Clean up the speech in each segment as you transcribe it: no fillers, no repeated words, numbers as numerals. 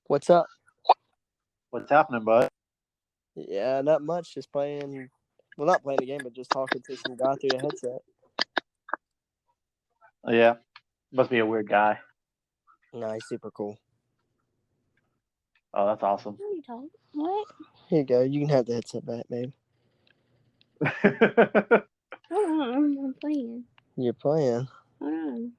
What's up? What's happening, bud? Yeah, not much. Just playing. Well, not playing a game, but just talking to some guy through the headset. Yeah, must be a weird guy. Nah, he's super cool. Oh, that's awesome. What are you talking? What? Here you go. You can have the headset back, babe. Hold on, I'm playing. You're playing. Hold on.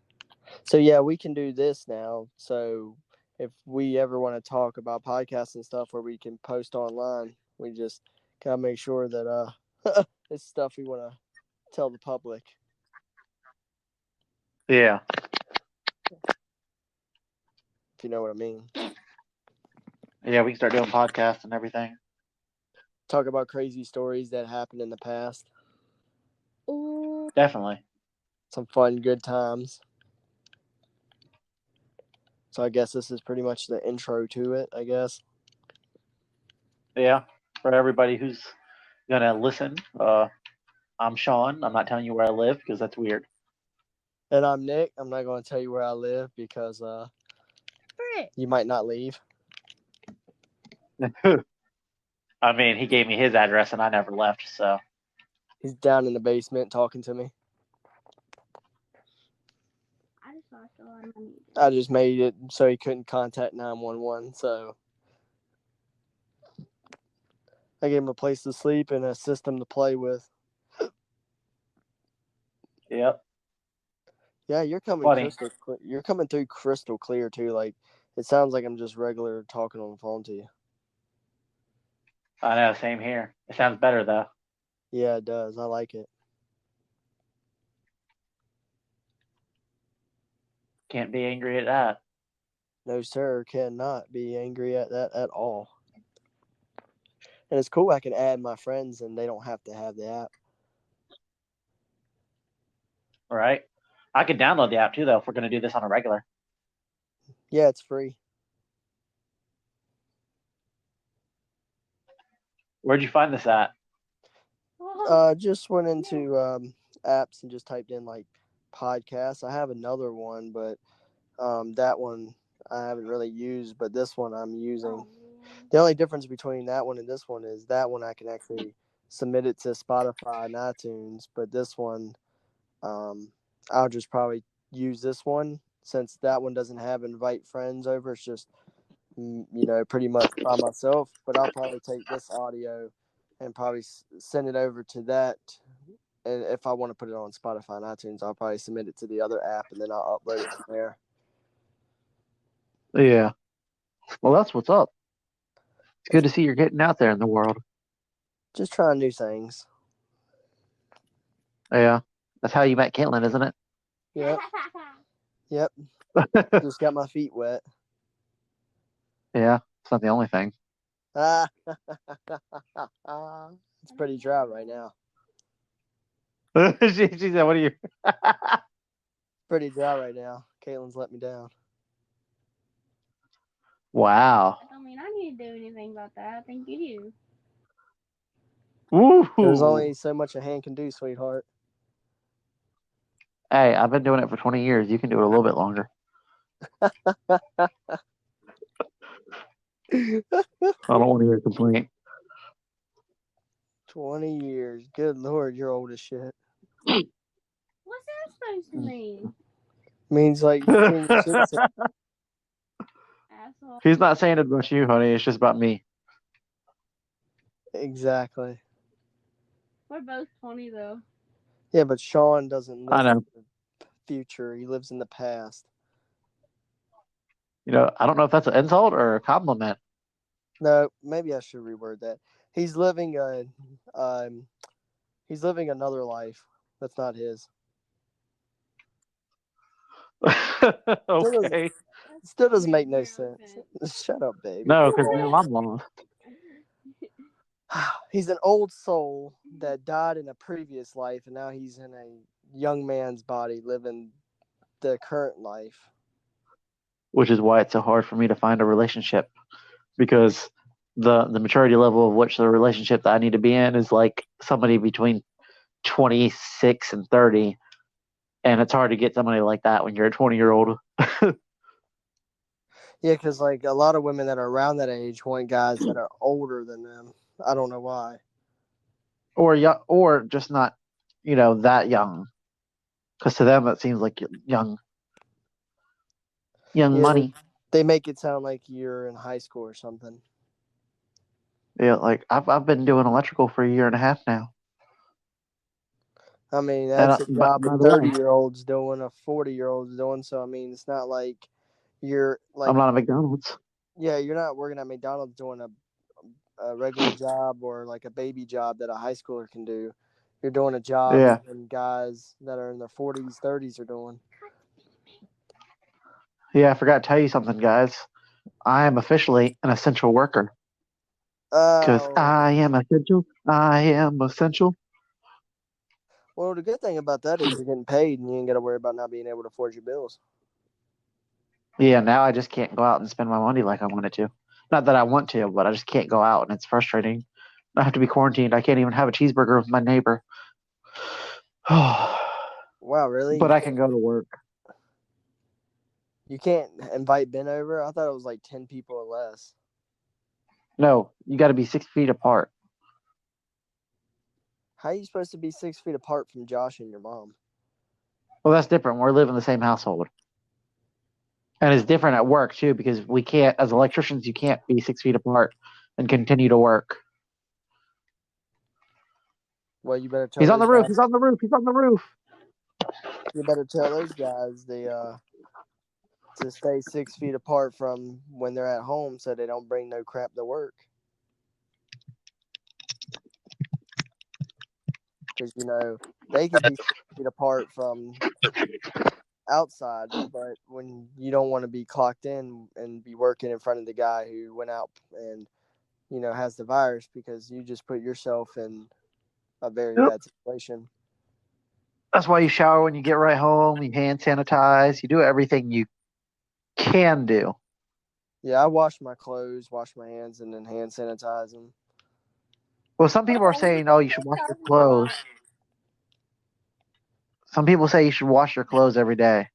So yeah, we can do this now. So if we ever want to talk about podcasts and stuff where we can post online, we just gotta make sure that it's stuff we want to tell the public. Yeah. If you know what I mean. Yeah, we can start doing podcasts and everything. Talk about crazy stories that happened in the past. Ooh. Definitely. Some fun, good times. So I guess this is pretty much the intro to it, I guess. Yeah. For everybody who's gonna listen, I'm Sean. I'm not telling you where I live because that's weird. And I'm Nick. I'm not going to tell you where I live because you might not leave. I mean, he gave me his address and I never left, so. He's down in the basement talking to me. I just made it so he couldn't contact 911, so I gave him a place to sleep and a system to play with. Yep. Yeah, you're coming you're coming through crystal clear too. Like it sounds like I'm just regular talking on the phone to you. I know, same here. It sounds better though. Yeah, it does. I like it. Can't be angry at that. No, sir, cannot be angry at that at all. And it's cool I can add my friends and they don't have to have the app. Right? I could download the app too though if we're gonna do this on a regular. Yeah, it's free. Where'd you find this at? Just went into apps and just typed in like podcasts. I have another one, but that one I haven't really used, but this one I'm using. The only difference between that one and this one is that one I can actually submit it to Spotify and iTunes, but this one I'll just probably use this one since that one doesn't have invite friends over. It's just pretty much by myself, but I'll probably take this audio and probably send it over to that. And if I want to put it on Spotify and iTunes, I'll probably submit it to the other app and then I'll upload it from there. Yeah. Well, that's what's up. It's good to see you're getting out there in the world. Just trying new things. Yeah. That's how you met Caitlin, isn't it? Yep. Just got my feet wet. Yeah. It's not the only thing. It's pretty dry right now. she said, what are you? Pretty dry right now. Caitlin's let me down. Wow. I mean, I need to do anything about that. I think you do. Woo. There's only so much a hand can do, sweetheart. Hey, I've been doing it for 20 years. You can do it a little bit longer. I don't want to hear a complaint. 20 years. Good Lord, you're old as shit. What's that supposed to mean? Means like Asshole. He's not saying it about you, honey. It's just about me. Exactly. We're both 20 though. Yeah, but Sean doesn't live I know. in the future. He lives in the past. You know, I don't know if that's an insult or a compliment. No, maybe I should reword that. He's living another life that's not his. Okay. Still doesn't make no sense. Shut up, baby. No, because I'm one. He's an old soul that died in a previous life, and now he's in a young man's body living the current life. Which is why it's so hard for me to find a relationship, because the maturity level of which the relationship that I need to be in is like somebody between 26 and 30, and it's hard to get somebody like that when you're a 20-year-old. Yeah, because like a lot of women that are around that age want guys that are older than them. I don't know why. or just not, that young. Because to them it seems like young Yeah, money. they make it sound like you're in high school or something. Yeah, like I've been doing electrical for a year and a half now. I mean, And that's a but job a by the way, 30-year-old's doing, a 40-year-old's doing. So I mean, it's not like you're I'm like, not a McDonald's. yeah, you're not working at McDonald's doing a regular job or like a baby job that a high schooler can do. You're doing a job Yeah, even guys that are in their 40s, 30s are doing. yeah. I forgot to tell you something, guys. I am officially an essential worker because Oh, I am essential. I am essential. well, the good thing about that is you're getting paid and you ain't got to worry about not being able to afford your bills. Yeah, now I just can't go out and spend my money like I wanted to. Not that I want to, but I just can't go out, and it's frustrating. I have to be quarantined. I can't even have a cheeseburger with my neighbor. Wow, really? But I can go to work. You can't invite Ben over? I thought it was like 10 people or less. No, you got to be 6 feet apart. How are you supposed to be 6 feet apart from Josh and your mom? Well, that's different. We're living in the same household. And it's different at work, too, because we can't, as electricians, you can't be 6 feet apart and continue to work. Well, you better tell He's on the those roof. guys. He's on the roof. He's on the roof. You better tell those guys to stay 6 feet apart from when they're at home so they don't bring no crap to work. Because, they could be 6 feet apart from outside, but when you don't want to be clocked in and be working in front of the guy who went out and, has the virus because you just put yourself in a very Yep. bad situation. That's why you shower when you get right home. You hand sanitize. You do everything you can do. Yeah, I wash my clothes, wash my hands, and then hand sanitize them. Well, some people are saying, oh, you should wash your clothes. Some people say you should wash your clothes every day.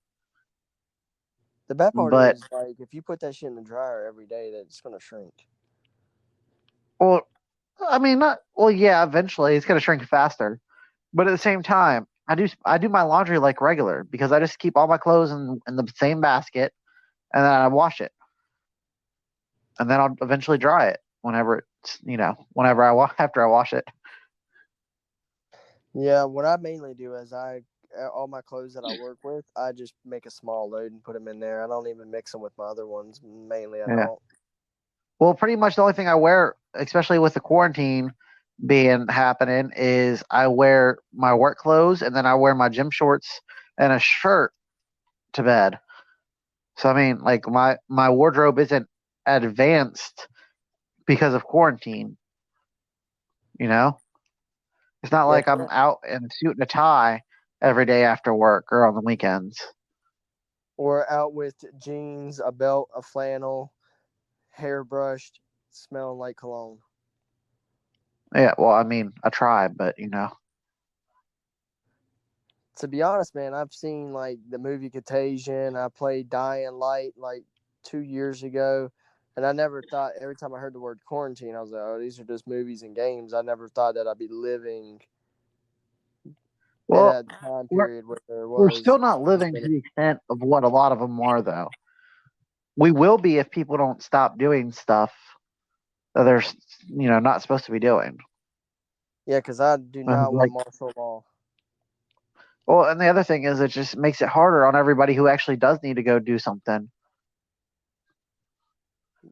The bad part But, is, like, if you put that shit in the dryer every day, that's going to shrink. well, I mean, yeah, eventually it's going to shrink faster. But at the same time, I do my laundry like regular because I just keep all my clothes in the same basket and then I wash it. And then I'll eventually dry it whenever after I wash it. Yeah, what I mainly do is all my clothes that I work with, I just make a small load and put them in there. I don't even mix them with my other ones. Mainly, I Yeah. don't. Well, pretty much the only thing I wear, especially with the quarantine being happening, is I wear my work clothes and then I wear my gym shorts and a shirt to bed. So I mean, like my wardrobe isn't advanced because of quarantine. It's not Yeah, like I'm out in a suit and a tie every day after work or on the weekends. or out with jeans, a belt, a flannel, hair brushed, smelling like cologne. Yeah, well, I mean, I try, but To be honest, man, I've seen like the movie Contagion. I played Dying Light like 2 years ago, and I never thought. Every time I heard the word quarantine, I was like, "Oh, these are just movies and games." I never thought that I'd be living in well, a time we're period where there we're was. still not living to the extent of what a lot of them are, though. We will be if people don't stop doing stuff that they're not supposed to be doing. Yeah, because I do not want Like, martial law. well, and the other thing is, it just makes it harder on everybody who actually does need to go do something.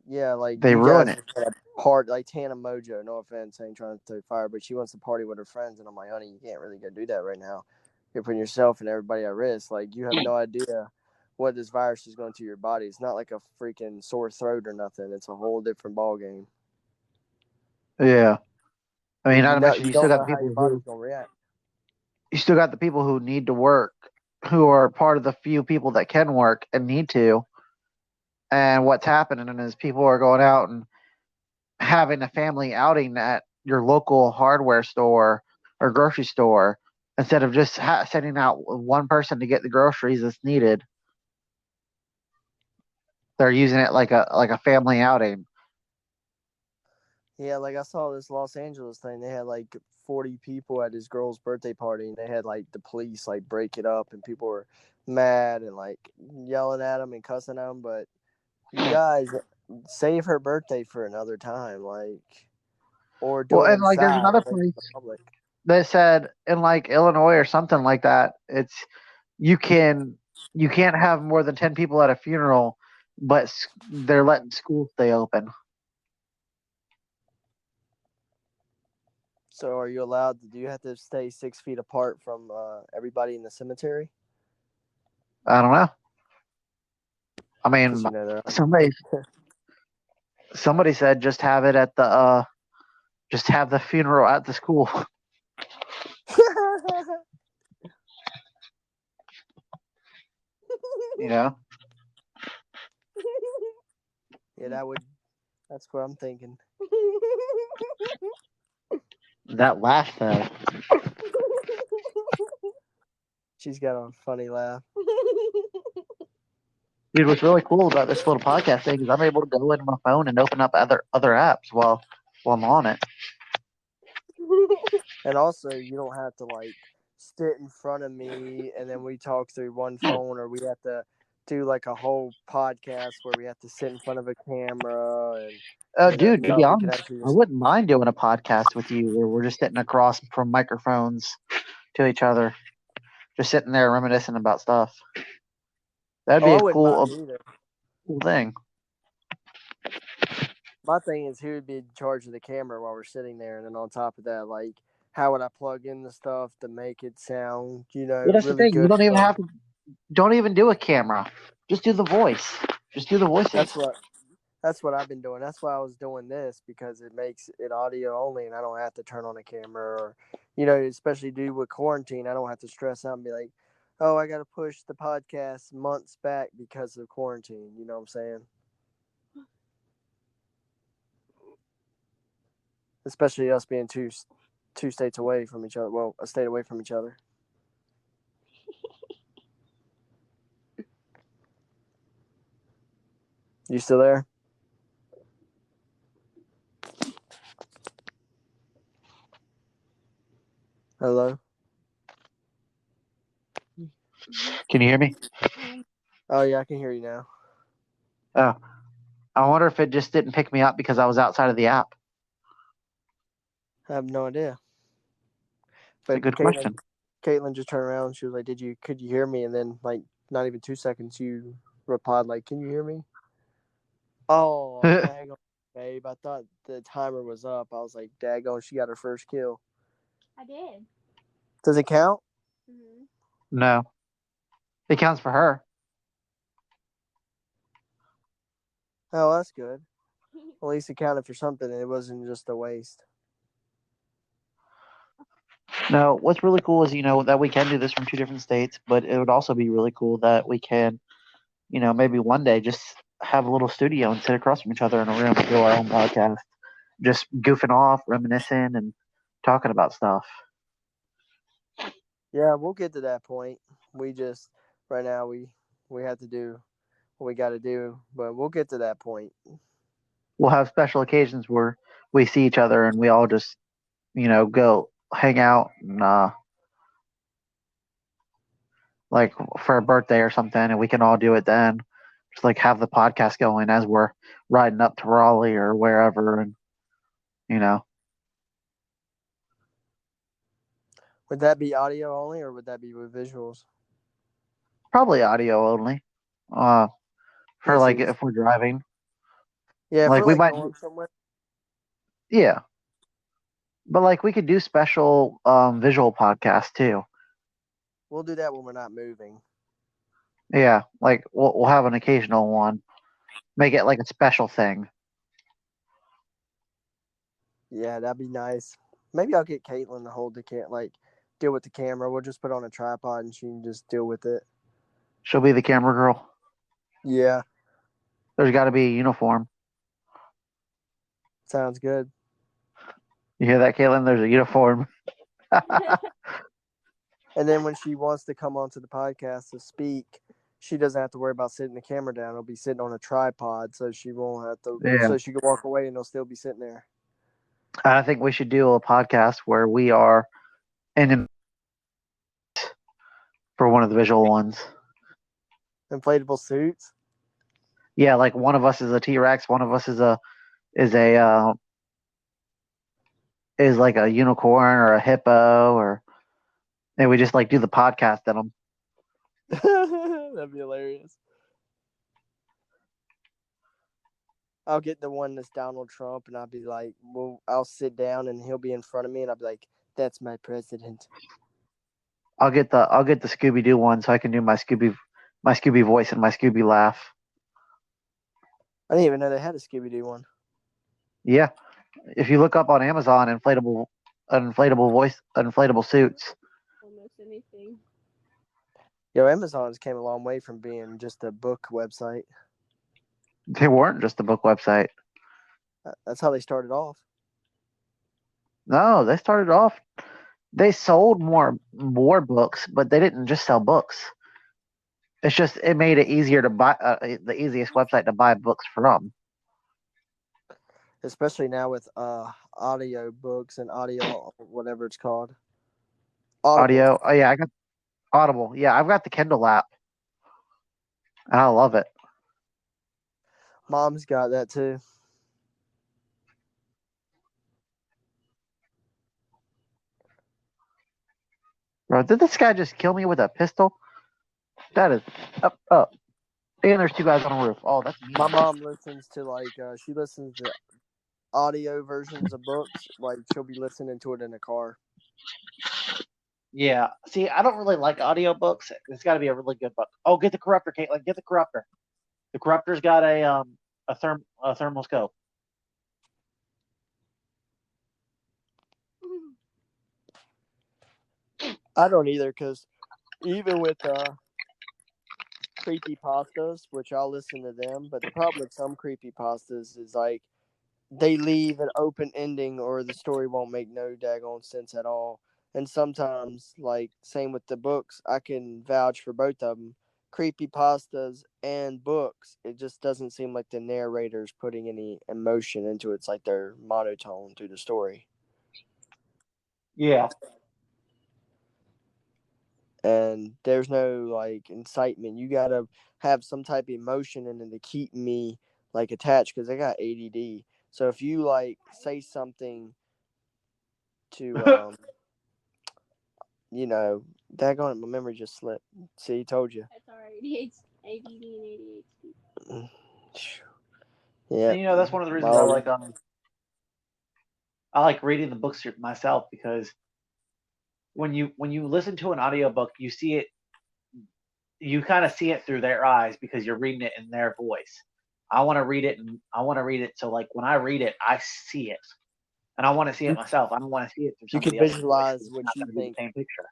Yeah, like They you ruin guys it. are part like Tana Mojo. No offense, I ain't trying to throw fire, but she wants to party with her friends, and I'm like, honey, you can't really go do that right now. You're putting yourself and everybody at risk. Like you have no idea what this virus is going to your body. It's not like a freaking sore throat or nothing. It's a whole different ball game. Yeah, I mean, not to mention You you still don't got the know how your people body's gonna react. who need to work, who are part of the few people that can work and need to. And what's happening is people are going out and having a family outing at your local hardware store or grocery store instead of just sending out one person to get the groceries that's needed. they're using it like a family outing. Yeah, like I saw this Los Angeles thing. They had like 40 people at this girl's birthday party, and they had like the police like break it up, and people were mad and like yelling at them and cussing at them. But you guys save her birthday for another time, like, or do Well, it and like there's inside another away from place the public. that said in like Illinois or something like that, it's you can you can't have more than 10 people at a funeral, but they're letting schools stay open. So, are you allowed to? Do you have to stay 6 feet apart from everybody in the cemetery? I don't know. I Because mean, you know they're. somebody somebody said just have it at the just have the funeral at the school. You know, Yeah, that would. That's what I'm thinking. that laugh though. She's got a funny laugh. Dude, what's really cool about this little podcast thing is I'm able to go into my phone and open up other apps while I'm on it. And also, you don't have to like sit in front of me and then we talk through one phone, or we have to do like a whole podcast where we have to sit in front of a camera and Dude, to be we can honest, actually I just. wouldn't mind doing a podcast with you where we're just sitting across from microphones to each other, just sitting there reminiscing about stuff. That'd be Oh, I a wouldn't mind either. cool thing. My thing is, who would be in charge of the camera while we're sitting there, and then on top of that, like, how would I plug in the stuff to make it sound, Well, that's the really thing. You good? don't even do a camera. Just do the voice. Just do the voices. That's what I've been doing. That's why I was doing this, because it makes it audio only, and I don't have to turn on a camera, or, especially due with quarantine, I don't have to stress out and be like, oh, I got to push the podcast months back because of quarantine. You know what I'm saying? Especially us being two states away from each other. Well, a state away from each other. You still there? Hello? Can you hear me? Oh, yeah, I can hear you now. Oh, I wonder if it just didn't pick me up because I was outside of the app. I have no idea. It's a good question. Caitlin just turned around and she was like, could you hear me? And then, like, not even 2 seconds, you replied, like, can you hear me? Oh, daggone, babe. I thought the timer was up. I was like, daggone, she got her first kill. I did. Does it count? Mm-hmm. No. It counts for her. Oh, that's good. At least it counted for something, and it wasn't just a waste. No, what's really cool is, that we can do this from two different states, but it would also be really cool that we can, maybe one day just have a little studio and sit across from each other in a room and do our own podcast. Just goofing off, reminiscing, and talking about stuff. Yeah, we'll get to that point. Right now, we have to do what we got to do, but we'll get to that point. We'll have special occasions where we see each other and we all just, go hang out and, like for a birthday or something, and we can all do it then. Just like have the podcast going as we're riding up to Raleigh or wherever, and Would that be audio only, or would that be with visuals? probably audio only. For Yeah, like so if we're driving. yeah, if Like we're we like might, going somewhere. yeah. But like we could do special visual podcasts too. We'll do that when we're not moving. Yeah, like we'll have an occasional one. Make it like a special thing. Yeah, that'd be nice. Maybe I'll get Caitlin to hold deal with the camera. We'll just put it on a tripod and she can just deal with it. She'll be the camera girl. Yeah, There's got to be a uniform. sounds good. You hear that, Caitlin? There's a uniform. And then when she wants to come onto the podcast to speak, she doesn't have to worry about sitting the camera down. It'll be sitting on a tripod, so she won't have to. Yeah. So she can walk away and it'll still be sitting there. I think we should do a podcast where we are in for one of the visual ones. Inflatable suits. Yeah, like one of us is a T-Rex, one of us is like a unicorn or a hippo, or and we just like do the podcast in them. That'd be hilarious. I'll get the one that's Donald Trump, and I'll be like, well, I'll sit down, and he'll be in front of me, and I'll be like, "That's my president." I'll get the Scooby Doo one so I can do my Scooby voice and my Scooby laugh. I didn't even know they had a Scooby Doo one. Yeah, if you look up on Amazon, inflatable suits. Almost anything. Yo, Amazon's came a long way from being just a book website. They weren't just a book website. That's how they started off. No, they started off. They sold more books, but they didn't just sell books. It's just it made it easier to buy the easiest website to buy books from. Especially now with audio books and audio whatever it's called. Audible. Audio. Oh yeah, I got Audible. Yeah, I've got the Kindle app. And I love it. Mom's got that too. Bro, did this guy just kill me with a pistol? That is up. And there's two guys on a roof. Oh, that's me. My mom listens to she listens to audio versions of books. Like she'll be listening to it in a car. Yeah. See, I don't really like audiobooks. It's got to be a really good book. Oh, get the Corruptor, Caitlin. Get the Corruptor. The Corruptor's got a thermal scope. I don't either, because even with creepypastas, which I'll listen to them, but the problem with some creepypastas is like they leave an open ending or the story won't make no daggone sense at all. And sometimes, like same with the books, I can vouch for both of them. Creepypastas and books, it just doesn't seem like the narrator's putting any emotion into it. It's like they're monotone through the story. Yeah. And there's no like incitement. You gotta have some type of emotion in it to keep me like attached, because I got ADD. So if you like say something to daggone it, my memory just slipped. See, told you. That's our ADD and ADHD. Yeah. And, that's one of the reasons I like reading the books myself, because when you listen to an audiobook, you see it, you kind of see it through their eyes because you're reading it in their voice. I want to read it, and I want to read it so like when I read it, I see it, and I want to see it myself. I don't want to see it through somebody You can else's visualize voice. what It's you not gonna be think. the same picture.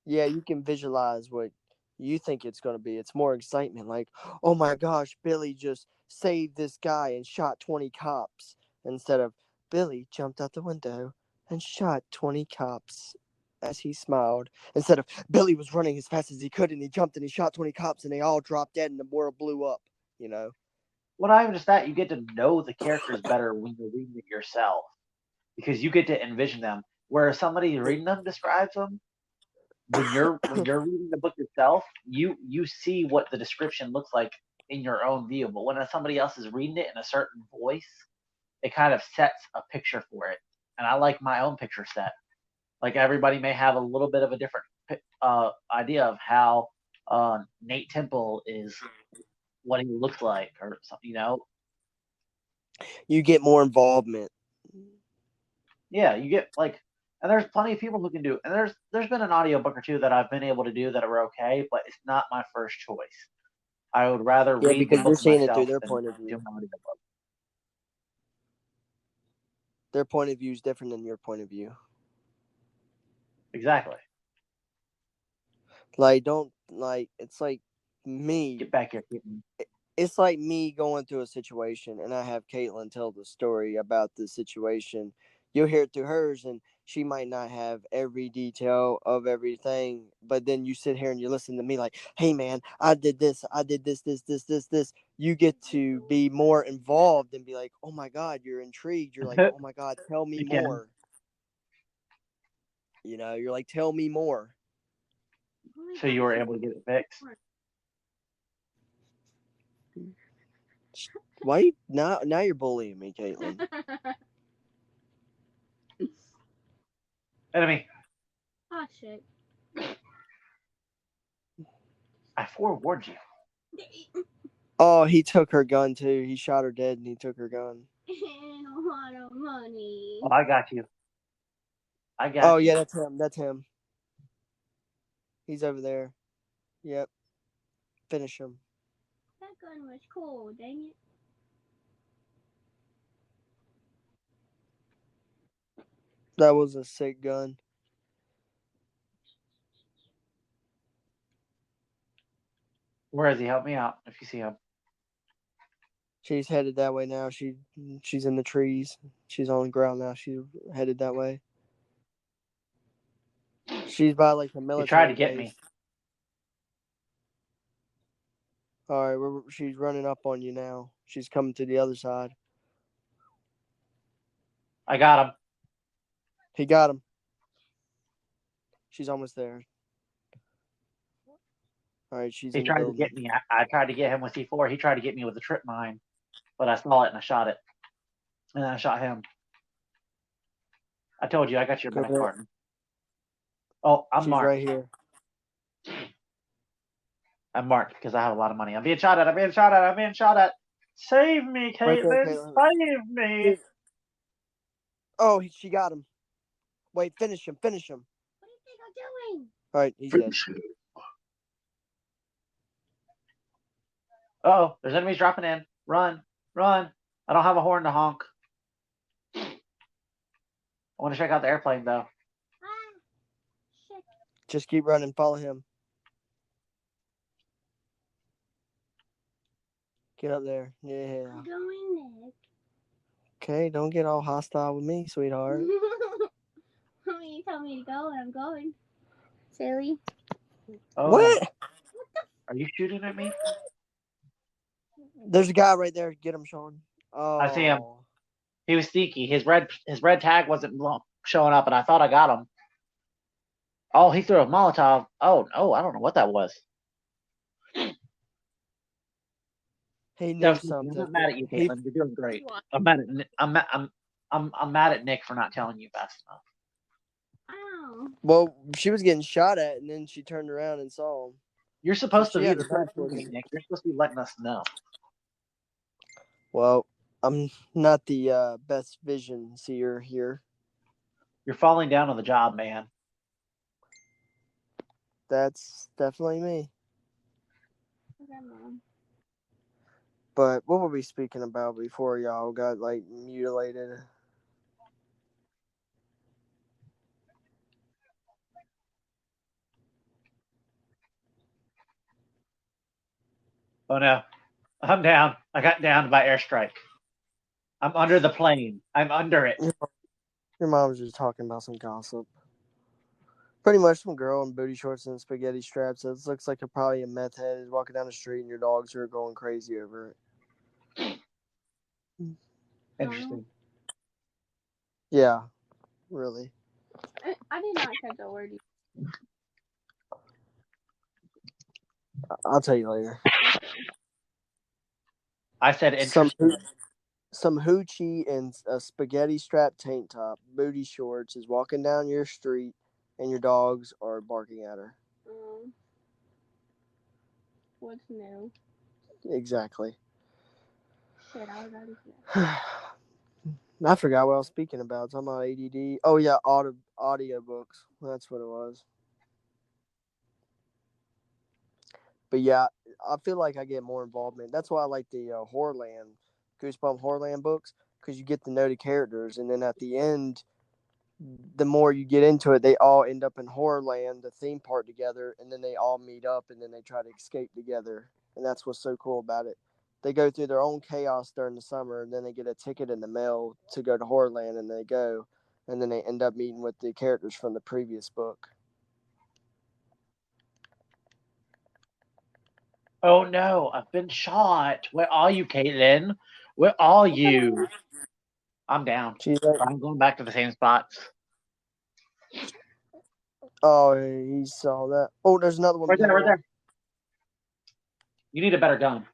Yeah, you can visualize what you think it's going to be. It's more excitement. Like, oh my gosh, Billy just saved this guy and shot 20 cops, instead of Billy jumped out the window and shot 20 cops as he smiled. Instead of Billy was running as fast as he could and he jumped and he shot 20 cops and they all dropped dead and the world blew up, Well, not even just that, you get to know the characters better when you're reading it yourself, because you get to envision them. Whereas somebody reading them describes them, when you're reading the book yourself, you see what the description looks like in your own view. But when somebody else is reading it in a certain voice, it kind of sets a picture for it. And I like my own picture set. Like everybody may have a little bit of a different idea of how Nate Temple is, what he looks like, or something. You get more involvement. Yeah, you get like, and there's plenty of people who can do it. And there's been an audiobook or two that I've been able to do that are okay, but it's not my first choice. I would rather read because the you're book seeing it myself through their than point of do view. an audiobook. Their point of view is different than your point of view. Exactly. Like, it's like me. Get back here, Caitlin. It's like me going through a situation and I have Caitlin tell the story about the situation. you'll hear it through hers, and she might not have every detail of everything, but then you sit here and you listen to me like, hey man, I did this, this. You get to be more involved and be like, oh my God, you're intrigued. You're like, oh my God, tell me You can. more. You're like, tell me more. So you were able to get it fixed. Why now you're bullying me, Caitlin. Enemy. Oh shit. I forewarned you. Oh, he took her gun too. He shot her dead and he took her gun. And a lot of money. Oh, I got you. Oh yeah, that's him. He's over there. Yep. Finish him. That gun was cool, dang it. That was a sick gun. Where is he? Help me out if you see him. She's headed that way now. She's in the trees. She's on the ground now. She's headed that way. She's by like the military. He tried to get base. me. All right, she's running up on you now. She's coming to the other side. I got him. He got him. She's almost there. All right, she's He in the tried to building. get me. I tried to get him with C4. He tried to get me with a trip mine, but I saw it and I shot it. And then I shot him. I told you, I got your back, partner. Oh, I'm She's marked. right here. I'm marked because I have a lot of money. I'm being shot at. Save me, Caitlin. Right there, Caitlin. Save me. Oh, she got him. Wait, finish him. What do you think I'm doing? All right, he's dead. Oh, there's enemies dropping in. Run. I don't have a horn to honk. I want to check out the airplane, though. Shit. Just keep running. Follow him. Get up there. Yeah. I'm going, Nick. Okay, don't get all hostile with me, sweetheart. You tell me to go and I'm going. Silly. Oh, What? Are you shooting at me? There's a guy right there. Get him, Sean. Oh. I see him. He was sneaky. His red tag wasn't showing up, and I thought I got him. Oh, he threw a Molotov. Oh, no, I don't know what that was. He knew I'm something. not mad at you, Caitlin. You're doing great. I'm mad at Nick for not telling you fast enough. Ow. Well, she was getting shot at, and then she turned around and saw him. You're supposed to She be had the her back first towards one, him. Nick. You're supposed to be letting us know. Well, I'm not the best vision seer here. You're falling down on the job, man. That's definitely me. Okay, Mom. But what were we speaking about before y'all got like mutilated? Oh no, I'm down. I got downed by airstrike. I'm under the plane. I'm under it. Your mom was just talking about some gossip. Pretty much some girl in booty shorts and spaghetti straps. It looks like probably a meth head is walking down the street and your dogs are going crazy over it. Interesting. Yeah, really. I did not catch a word. I'll tell you later. I said interesting. Some hoochie in a spaghetti strap tank top, booty shorts, is walking down your street, and your dogs are barking at her. What's new? Exactly. Shit, I was out of here. I forgot what I was speaking about. Talking about ADD. Oh yeah, audiobooks. That's what it was. But yeah, I feel like I get more involvement. That's why I like the Horrorland, Goosebump Horrorland books, because you get to know the characters, and then at the end, the more you get into it, they all end up in Horrorland, the theme park together, and then they all meet up, and then they try to escape together, and that's what's so cool about it. They go through their own chaos during the summer, and then they get a ticket in the mail to go to Horrorland, and they go. and then they end up meeting with the characters from the previous book. Oh no, I've been shot. Where are you, Caitlin? Where are you? I'm down. She's like, I'm going back to the same spots. oh, he saw that. Oh, there's another one. Right there. You need a better gun.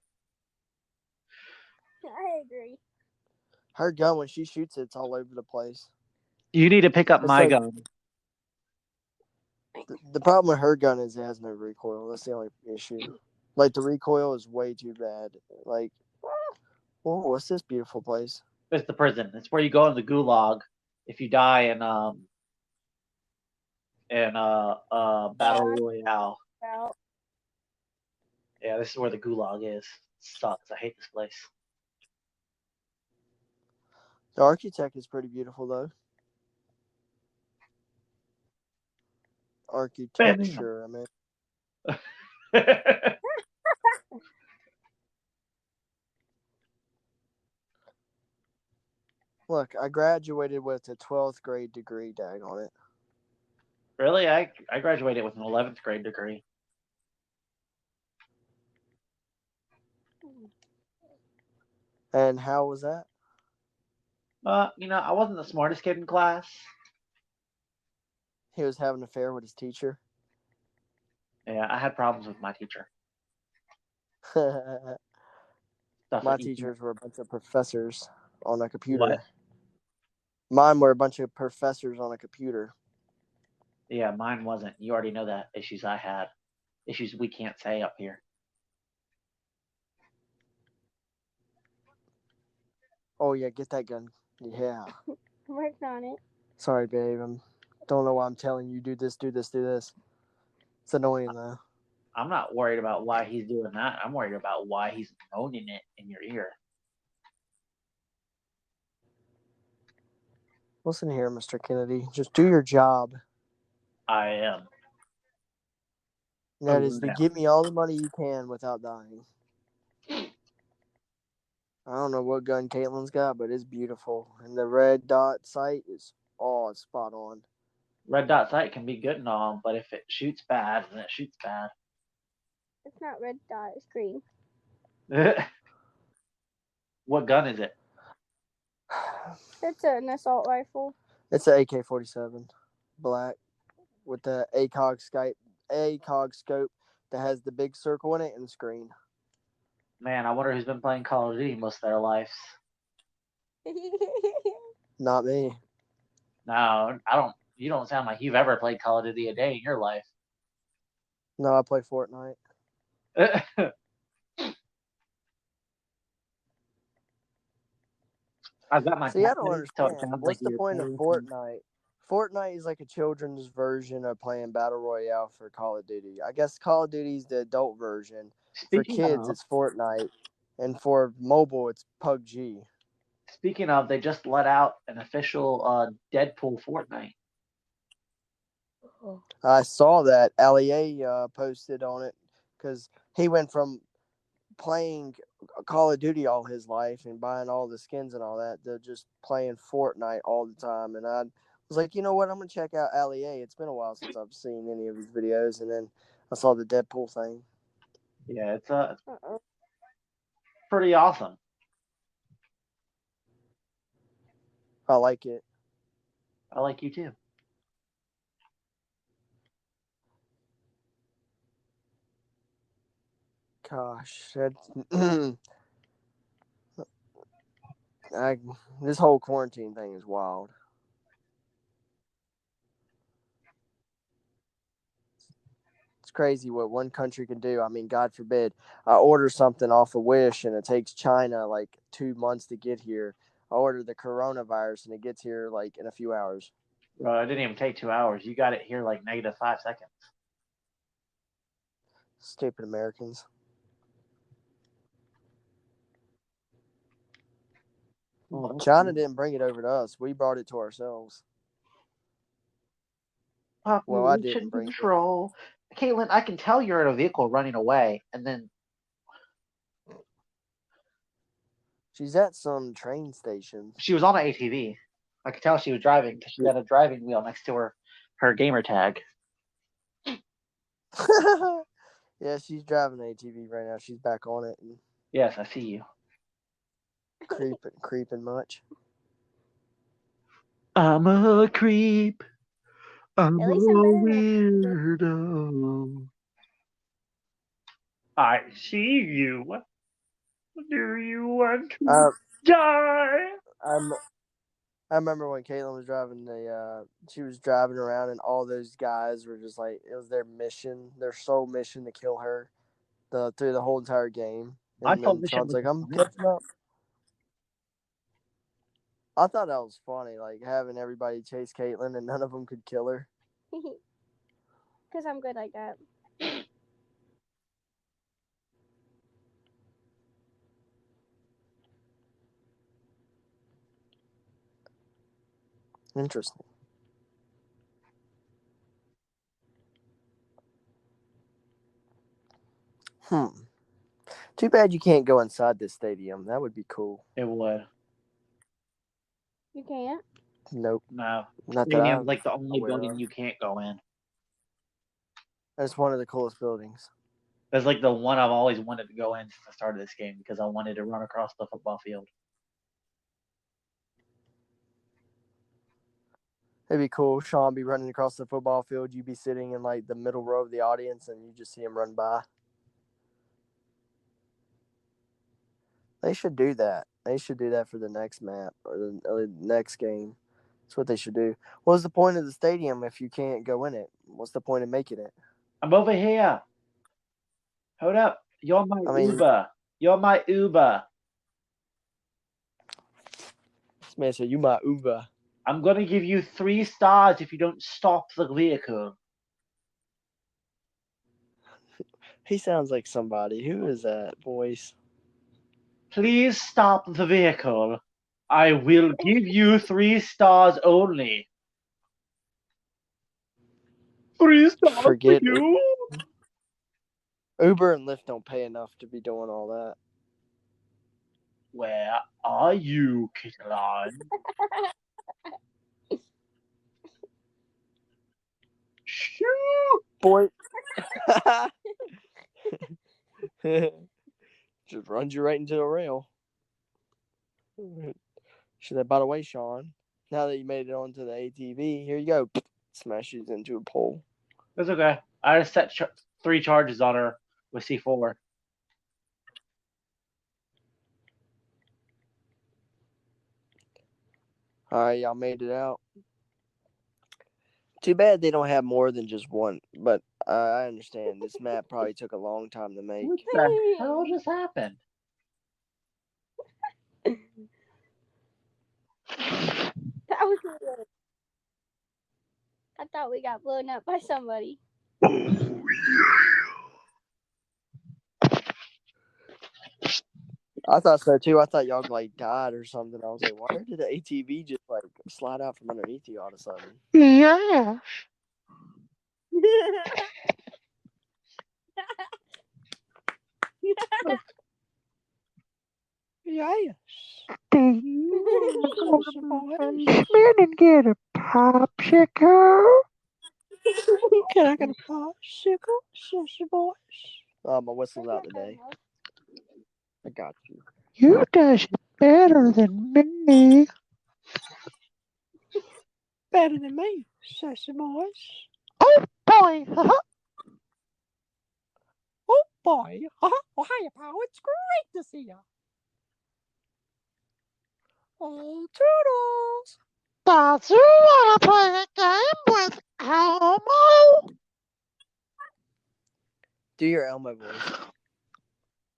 I agree. Her gun, when she shoots it, it's all over the place. You need to pick up It's my like- gun. The problem with her gun is it has no recoil. That's the only issue. Like, the recoil is way too bad. Like, oh, what's this beautiful place? It's the prison. It's where you go in the gulag if you die in Battle Royale. Well, Yeah, this is where the gulag is. It sucks. I hate this place. The architect is pretty beautiful, though. Architecture, I mean. Look, I graduated with a 12th grade degree, dag on it. Really? I graduated with an 11th grade degree. And how was that? I wasn't the smartest kid in class. He was having an affair with his teacher. Yeah, I had problems with my teacher. Stuff My that you teachers were a bunch of professors on a computer. What? Mine were a bunch of professors on a computer. Yeah, mine wasn't. You already know that issues I had. Issues we can't say up here. Oh, yeah, get that gun. Yeah. I'm working on it. Sorry, babe. Don't know why I'm telling you, do this, do this, do this. It's annoying, though. I'm not worried about why he's doing that. I'm worried about why he's moaning it in your ear. Listen here, Mr. Kennedy. Just do your job. I am. And that Oh, is to yeah. give me all the money you can without dying. I don't know what gun Caitlin's got, but it's beautiful. And the red dot sight is, it's spot on. Red dot sight can be good and all, but if it shoots bad, then it shoots bad. It's not red dot, it's green. What gun is it? It's an assault rifle. It's an AK-47, black, with the ACOG scope that has the big circle in it and screen. Man, I wonder who's been playing Call of Duty most of their lives. Not me. No, I don't. You don't sound like you've ever played Call of Duty a day in your life. No, I play Fortnite. I've got my. See, I don't cat, so it understand. sounds What's like the you're point of playing Fortnite? Fortnite is like a children's version of playing Battle Royale for Call of Duty. I guess Call of Duty is the adult version. For kids, it's Fortnite. And for mobile, it's PUBG. Speaking of, they just let out an official Deadpool Fortnite. I saw that. Allie posted on it because he went from playing Call of Duty all his life and buying all the skins and all that to just playing Fortnite all the time. And I was like, you know what? I'm going to check out Allie. It's been a while since I've seen any of his videos. And then I saw the Deadpool thing. Yeah, it's pretty awesome. I like it. I like you too. Gosh, this whole quarantine thing is wild. It's crazy what one country can do. I mean, God forbid, I order something off of Wish and it takes China like 2 months to get here. I ordered the coronavirus and it gets here like in a few hours. Bro, it didn't even take 2 hours. You got it here like -5 seconds. Stupid Americans. Oh, China didn't bring it over to us. We brought it to ourselves. Well, I didn't bring it. Control. Caitlin, I can tell you're in a vehicle running away, and then She's at some train station. she was on an ATV. I could tell she was driving because she had a driving wheel next to her gamer tag. Yeah, she's driving an ATV right now. She's back on it and Yes, I see you. creeping much. I'm a creep. I'm At a least I'm better than weirdo. I see you. Do you want to die? I remember when Caitlin was driving she was driving around and all those guys were just like, it was their mission, their sole mission to kill her through the whole entire game. I And thought then mission Sean's was like, I'm catching up. I thought that was funny, like having everybody chase Caitlin and none of them could kill her. because I'm good like that. Interesting. Too bad you can't go inside this stadium. That would be cool. It would. You can't. Nope. No. Not that Stadium's I'm like the only aware building of. you can't go in. That's one of the coolest buildings. That's like the one I've always wanted to go in since the start of this game because I wanted to run across the football field. It'd be cool. Sean be running across the football field. You be sitting in like the middle row of the audience, and you just see him run by. They should do that. They should do that for the next map or the next game. That's what they should do. What's the point of the stadium if you can't go in it? What's the point of making it? I'm over here. Hold up. You're my Uber. You're my Uber. This man said, you my Uber. I'm going to give you 3 stars if you don't stop the vehicle. He sounds like somebody. Who is that voice? Please stop the vehicle. I will give you 3 stars only. 3 stars Forget for you. Uber and Lyft don't pay enough to be doing all that. Where are you, Caitlin? Shoot! Boy. Just runs you right into a rail. Should have, by the way, Sean, now that you made it onto the ATV, here you go. Smashes into a pole. That's okay. I just set 3 charges on her with C4. All right, y'all made it out. Too bad they don't have more than just one, but I understand. This map probably took a long time to make. What the hell just happened? That was weird. I thought we got blown up by somebody. I thought so too. I thought y'all like died or something. I was like, why did the ATV just like slide out from underneath you all of a sudden? Yeah. Yes. And get a popsicle. Can I get a popsicle, sissy boys? Oh, my whistle's out today. I got you. You does it better than me. Better than me, sissy boys. Oh boy! Oh boy! Well, hiya, pal. It's great to see you. Oh, toodles! Does you want to play a game with Elmo? Do your Elmo voice.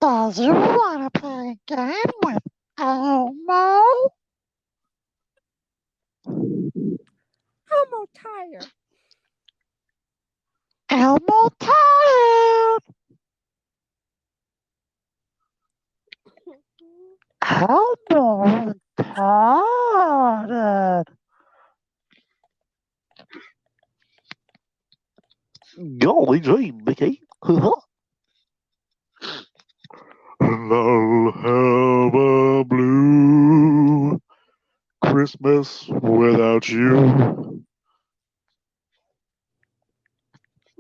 Does you want to play a game with Elmo? Elmo tired. Elmo tired. Elmo tired. Golly gee, Mickey. And I'll have a blue Christmas without you. Who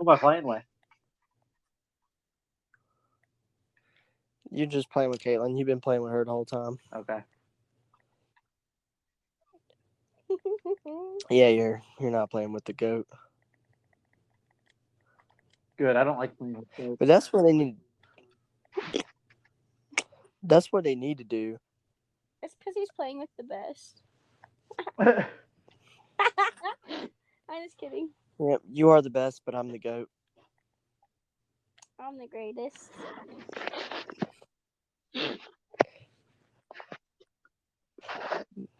am I playing with? You're just playing with Caitlin. You've been playing with her the whole time. Okay. Yeah, you're not playing with the goat. Good. I don't like playing with goats. But that's what they need. That's what they need to do. It's because he's playing with the best. I'm just kidding. Yep, you are the best, but I'm the goat. I'm the greatest.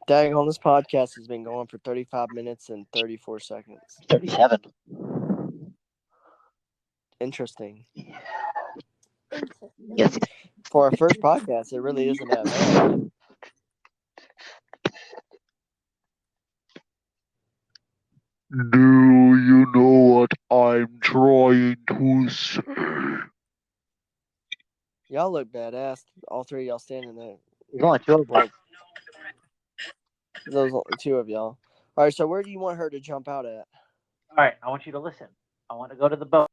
Dang on, this podcast has been going for 35 minutes and 34 seconds. 37. Interesting. Yes. For our first podcast, it really isn't that bad. Do you know what I'm trying to say? Y'all look badass. All three of y'all standing there. There's only two of us. Those only two of y'all. All right, so where do you want her to jump out at? All right, I want you to listen. I want to go to the boat.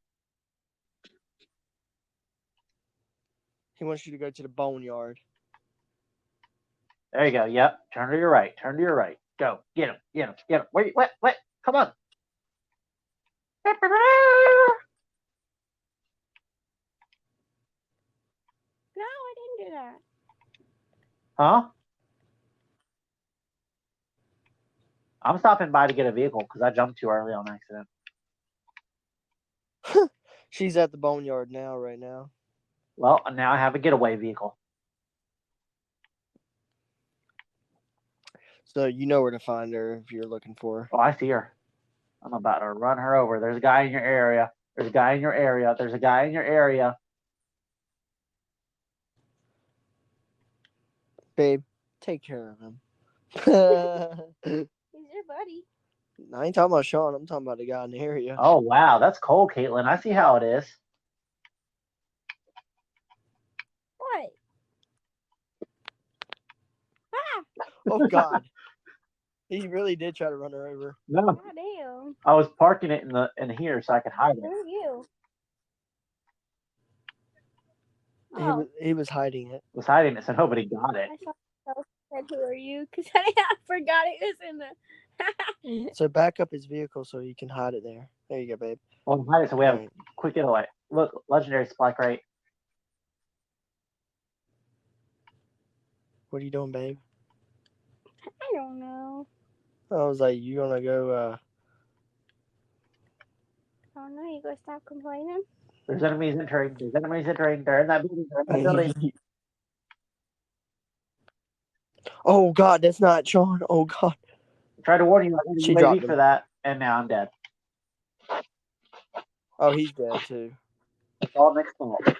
He wants you to go to the boneyard. There you go. Yep. Turn to your right. Turn to your right. Go. Get him. Get him. Get him. Wait. What? What? Come on. No, I didn't do that. Huh? I'm stopping by to get a vehicle because I jumped too early on accident. She's at the boneyard now, right now. Well, now I have a getaway vehicle. So you know where to find her if you're looking for her. Oh, I see her. I'm about to run her over. There's a guy in your area. There's a guy in your area. There's a guy in your area. Babe, take care of him. He's your buddy. I ain't talking about Sean. I'm talking about the guy in the area. Oh, wow. That's cold, Caitlin. I see how it is. What? Ah! Oh, God. He really did try to run her over. No. Goddamn. I was parking it in here so I could hide it. Who are you? He Oh, was, he was hiding it. Was hiding it so nobody got it. I saw myself said, "Who are you?" Because I forgot it was in the. So back up his vehicle so you can hide it there. There you go, babe. Well, hide it so we have Alright. quick getaway. Look, legendary supply crate. What are you doing, babe? I don't know. I was like, you gonna go, Oh no, you gonna stop complaining? There's enemies entering. There's enemies entering. They're in that building. They're in that building. Oh, God, that's not Sean. Oh, God. I tried to warn you. I She need a dropped UAV him. for that, and now I'm dead. Oh, he's dead, too. It's all mixed up.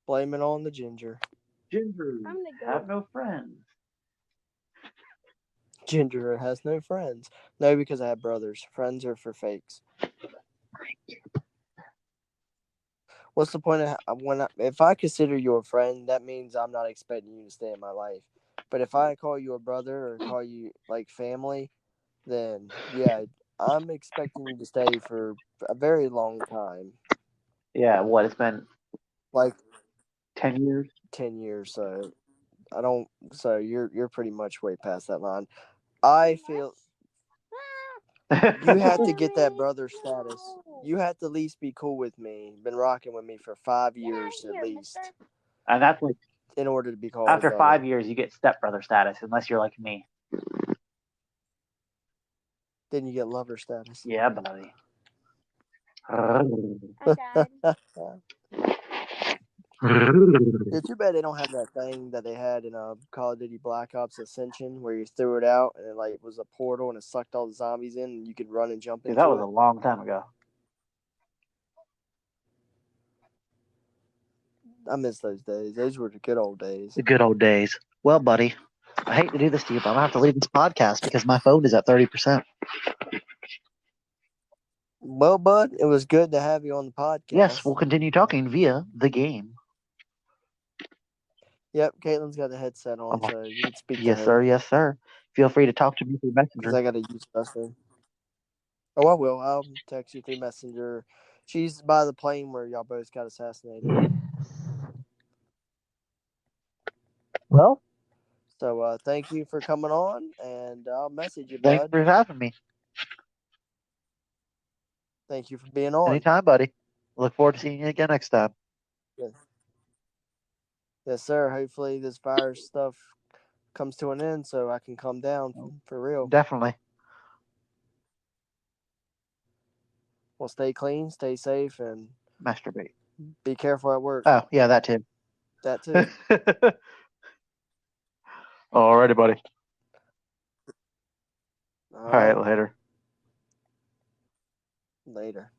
Blame it on the ginger. Ginger I'm the have goat. no friends. Ginger has no friends. No, because I have brothers. Friends are for fakes. What's the point of if I consider you a friend, that means I'm not expecting you to stay in my life. But if I call you a brother or call you like family, then yeah, I'm expecting you to stay for a very long time, Yeah, what? It's been like 10 years. 10 years. So I don't. So you're pretty much way past that line. I feel you have to get that brother status. You have to at least be cool with me. Been rocking with me for 5 years at least, And that's like in order to be called after brother. 5 years, you get stepbrother status, unless you're like me. Then you get lover status. Yeah, buddy. I died. It's too bad they don't have that thing that they had in Call of Duty Black Ops Ascension, where you threw it out and it like was a portal and it sucked all the zombies in, and you could run and jump Dude, into that was it. a long time ago. I miss those days. Those were the good old days. The good old days. Well, buddy, I hate to do this to you, but I'm gonna have to leave this podcast because my phone is at 30%. Well, bud, it was good to have you on the podcast. Yes, we'll continue talking via the game. Yep, Caitlin's got the headset on, I'm a- so you can speak to Yes, her. sir. Yes, sir. Feel free to talk to me through Because Messenger. I got to use Messenger. Oh, I will. I'll text you through Messenger. She's by the plane where y'all both got assassinated. Well, So thank you for coming on, and I'll message you, thanks bud. for having me. Thank you for being on. Anytime, buddy. Look forward to seeing you again next time. Yes, sir. Hopefully this virus stuff comes to an end so I can come down for real. Definitely. Well, stay clean, stay safe, and Masturbate. be careful at work. Oh, yeah, that too. That too. Alrighty, buddy. All All right, right. later. Later.